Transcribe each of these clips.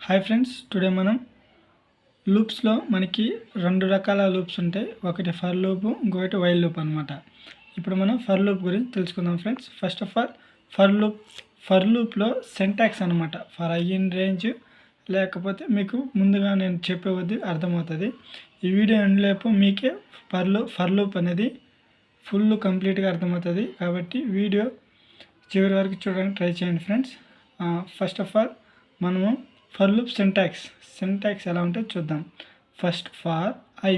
Hi friends, today మనం లూప్స్లో మనకి రెండు రకాల లూప్స్ ఉంటాయి. ఒకటి ఫర్ లూప్, ఇంకొకటి వైల్ లూప్ అనమాట. ఇప్పుడు మనం ఫర్ లూప్ గురించి తెలుసుకుందాం friends. First of all for లూప్లో సింటాక్స్ అనమాట. ఫర్ ఐ ఇన్ రేంజ్, లేకపోతే మీకు ముందుగా నేను చెప్పేవద్ది అర్థమవుతుంది. ఈ వీడియో ఎండ్లేపు మీకే ఫర్ లూప్ అనేది ఫుల్ కంప్లీట్గా అర్థమవుతుంది. కాబట్టి వీడియో చివరి వరకు చూడడానికి ట్రై చేయండి ఫ్రెండ్స్. ఫస్ట్ ఆఫ్ ఆల్ మనము ఫర్ లూప్ సింటాక్స్ ఎలా ఉంటుందో చూద్దాం. First for I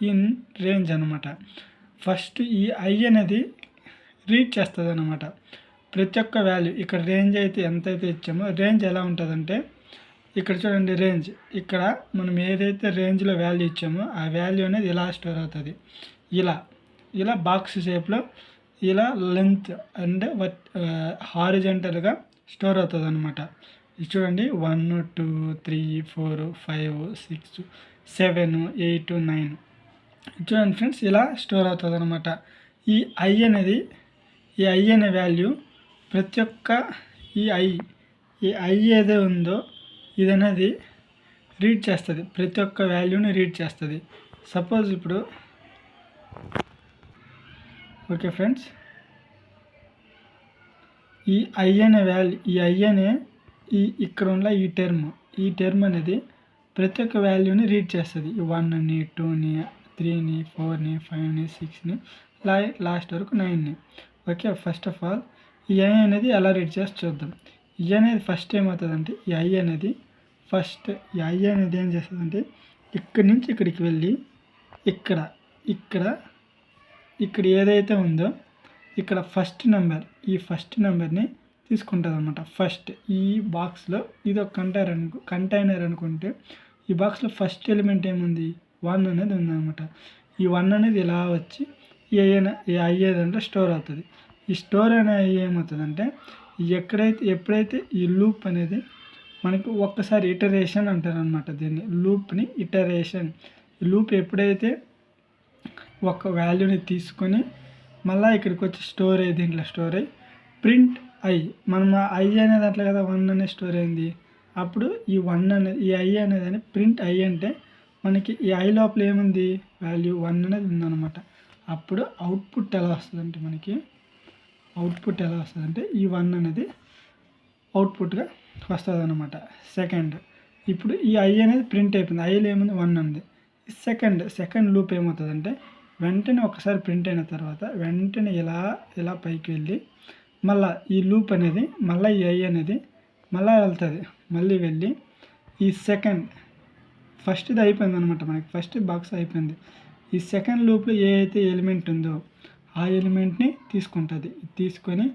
in range అనమాట. ఫస్ట్ ఈ ఐ అనేది రీడ్ చేస్తుంది అనమాట. ప్రతి ఒక్క వాల్యూ ఇక్కడ రేంజ్ అయితే ఎంతైతే ఇచ్చామో, రేంజ్ ఎలా ఉంటుందంటే ఇక్కడ చూడండి, రేంజ్ ఇక్కడ మనం ఏదైతే రేంజ్లో వాల్యూ ఇచ్చామో ఆ వాల్యూ అనేది ఇలా స్టోర్ అవుతుంది. ఇలా బాక్స్ షేప్లో ఇలా లెంత్ అండ్ హారిజంటల్గా స్టోర్ అవుతుంది అనమాట. ఇది చూడండి, 1 2 3 4 5 6 7 8 9 చూడండి ఫ్రెండ్స్, ఇలా స్టోర్ అవుతుంది అనమాట. ఈ ఐ అనే వాల్యూ ప్రతి ఒక్క ఈ ఐ ఏదో ఉందో ఇది అనేది రీడ్ చేస్తుంది. ప్రతి ఒక్క వాల్యూని రీడ్ చేస్తుంది. సపోజ్ ఇప్పుడు ఓకే ఫ్రెండ్స్, ఈ ఐ అనే వాల్యూ ఇక్కడ ఉన్న ఈ టర్మ్ అనేది ప్రతి ఒక్క వాల్యూని రీడ్ చేస్తుంది. 1ని 2ని 3ని 4ని 5ని 6ని లాస్ట్ వరకు 9ని. ఓకే, ఫస్ట్ ఆఫ్ ఆల్ ఈ ఐ అనేది ఎలా రీడ్ చేసి చూద్దాం. ఈ అనేది ఫస్ట్ ఏమవుతుందంటే ఈ ఐ అనేది ఏం చేస్తుందంటే ఇక్కడి నుంచి ఇక్కడికి వెళ్ళి ఇక్కడ ఏదైతే ఉందో ఇక్కడ ఈ ఫస్ట్ నెంబర్ని తీసుకుంటుంది అనమాట. ఫస్ట్ ఈ బాక్స్లో ఇది ఒక కంటైనర్ అనుకుంటే ఈ బాక్స్లో ఫస్ట్ ఎలిమెంట్ ఏముంది, 1 అనేది ఉందన్నమాట. ఈ 1 అనేది ఇలా వచ్చి ఈ ఐ దాంట్లో స్టోర్ అవుతుంది. ఈ స్టోర్ అనే ఐ ఏమవుతుందంటే ఎప్పుడైతే ఈ లూప్ అనేది మనకి ఒక్కసారి ఇటరేషన్ అంటారు అనమాట. దీన్ని లూప్ని ఇటరేషన్. ఈ లూప్ ఎప్పుడైతే ఒక వాల్యూని తీసుకొని మళ్ళీ ఇక్కడికి వచ్చి దీంట్లో స్టోర్ అయ్యి ప్రింట్ ఐ, మనం ఐ అనేది అట్లా కదా 1 అనేది స్టోర్ అయింది. అప్పుడు ఈ 1 అనేది ఈ ఐ అనేది ప్రింట్ ఐ అంటే మనకి ఈ ఐ లోపల ఏముంది, వాల్యూ 1 అనేది ఉందన్నమాట. అప్పుడు అవుట్పుట్ ఎలా వస్తుందంటే ఈ 1 అనేది అవుట్పుట్గా వస్తుంది అనమాట. సెకండ్, ఇప్పుడు ఈ ఐ అనేది ప్రింట్ అయిపోయింది. ఐలో ఏముంది, 1 ఉంది. సెకండ్ లూప్ ఏమవుతుందంటే వెంటనే ఒకసారి ప్రింట్ అయిన తర్వాత వెంటనే ఇలా పైకి వెళ్ళి మళ్ళీ ఈ లూప్ అనేది మళ్ళీ ఈ ఐ అనేది మళ్ళీ వెళ్తుంది. మళ్ళీ వెళ్ళి ఈ ఫస్ట్ది అయిపోయింది అనమాట. మనకి ఫస్ట్ బాక్స్ అయిపోయింది. ఈ సెకండ్ లూప్లో ఏ అయితే ఎలిమెంట్ ఉందో ఆ ఎలిమెంట్ని తీసుకొని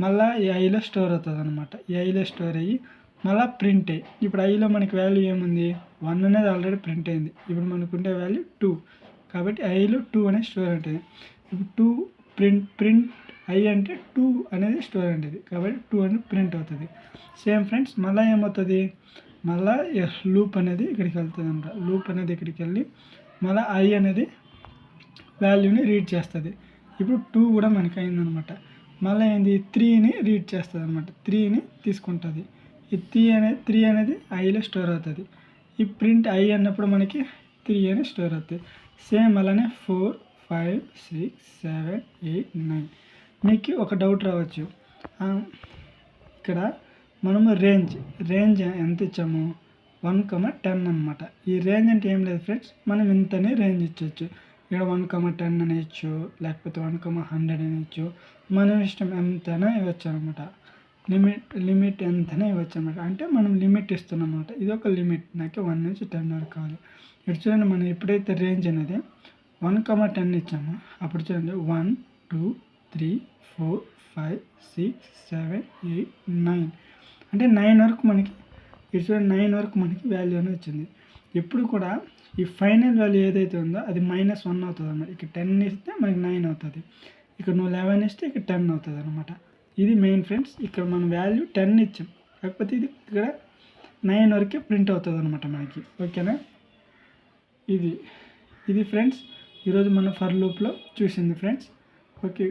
మళ్ళీ ఈ ఐలో స్టోర్ అవుతుంది అనమాట. ఈ ఐలో స్టోర్ అయ్యి మళ్ళీ ప్రింట్ అయ్యి ఇప్పుడు ఐలో మనకి వాల్యూ ఏముంది, 1 అనేది ఆల్రెడీ ప్రింట్ అయింది. ఇప్పుడు మనకుండే వాల్యూ 2, కాబట్టి ఐలో 2 అనేది స్టోర్ ఉంటుంది. ఇప్పుడు 2 ప్రింట్ ఐ అంటే 2 అనేది స్టోర్ ఉంటుంది, కాబట్టి 2 అనేది ప్రింట్ అవుతుంది. సేమ్ ఫ్రెండ్స్, మళ్ళీ ఏమవుతుంది, మళ్ళీ లూప్ అనేది ఇక్కడికి వెళ్తుంది అనమాట. లూప్ అనేది ఇక్కడికి వెళ్ళి మళ్ళీ ఐ అనేది వాల్యూని రీడ్ చేస్తుంది. ఇప్పుడు 2 కూడా మనకి అయిందనమాట. మళ్ళీ ఏంది, 3ని రీడ్ చేస్తుంది అనమాట. 3ని తీసుకుంటుంది. ఈ 3 అనేది ఐలో స్టోర్ అవుతుంది. ఈ ప్రింట్ ఐ అన్నప్పుడు మనకి 3 అనేది స్టోర్ అవుతుంది. సేమ్ అలానే 4 5 6 7 8 9. మీకు ఒక డౌట్ రావచ్చు, ఇక్కడ మనము రేంజ్ ఎంత ఇచ్చాము, 1,10 అనమాట. ఈ రేంజ్ అంటే ఏం లేదు ఫ్రెండ్స్, మనం ఇంతనే రేంజ్ ఇచ్చవచ్చు. ఇక్కడ 1,10 అని ఇచ్చు, లేకపోతే 1,100 అని ఇచ్చు. మనం ఇష్టం ఎంతైనా ఇవ్వచ్చు అనమాట. లిమిట్ ఎంతనే ఇవ్వచ్చు అనమాట. అంటే మనం లిమిట్ ఇస్తున్నాం అనమాట. ఇది ఒక లిమిట్, నాకు 1 నుంచి 10 వరకు కావాలి. ఇప్పుడు చూడండి, మనం ఎప్పుడైతే రేంజ్ అనేది 1,10 ఇచ్చామో అప్పుడు చూడండి 1 2 3 4 5 6 7 8 9 అంటే 9 వరకు మనకి ఇటు చూడండి 9 వరకు మనకి వాల్యూ అనేది వచ్చింది. ఎప్పుడు కూడా ఈ ఫైనల్ వాల్యూ ఏదైతే ఉందో అది -1 అవుతుంది అన్నమాట. ఇక్కడ 10 ఇస్తే మనకి 9 అవుతుంది. ఇక్కడ నువ్వు 11 ఇస్తే ఇక్కడ 10 అవుతుంది అనమాట. ఇది మెయిన్ ఫ్రెండ్స్. ఇక్కడ మనం వాల్యూ 10 ఇచ్చాం, కాకపోతే ఇది ఇక్కడ 9 వరకే ప్రింట్ అవుతుంది అనమాట మనకి. ఓకేనా, ఇది ఫ్రెండ్స్ ఈరోజు మన ఫర్ లూప్లో చూసింది ఫ్రెండ్స్. ఓకే.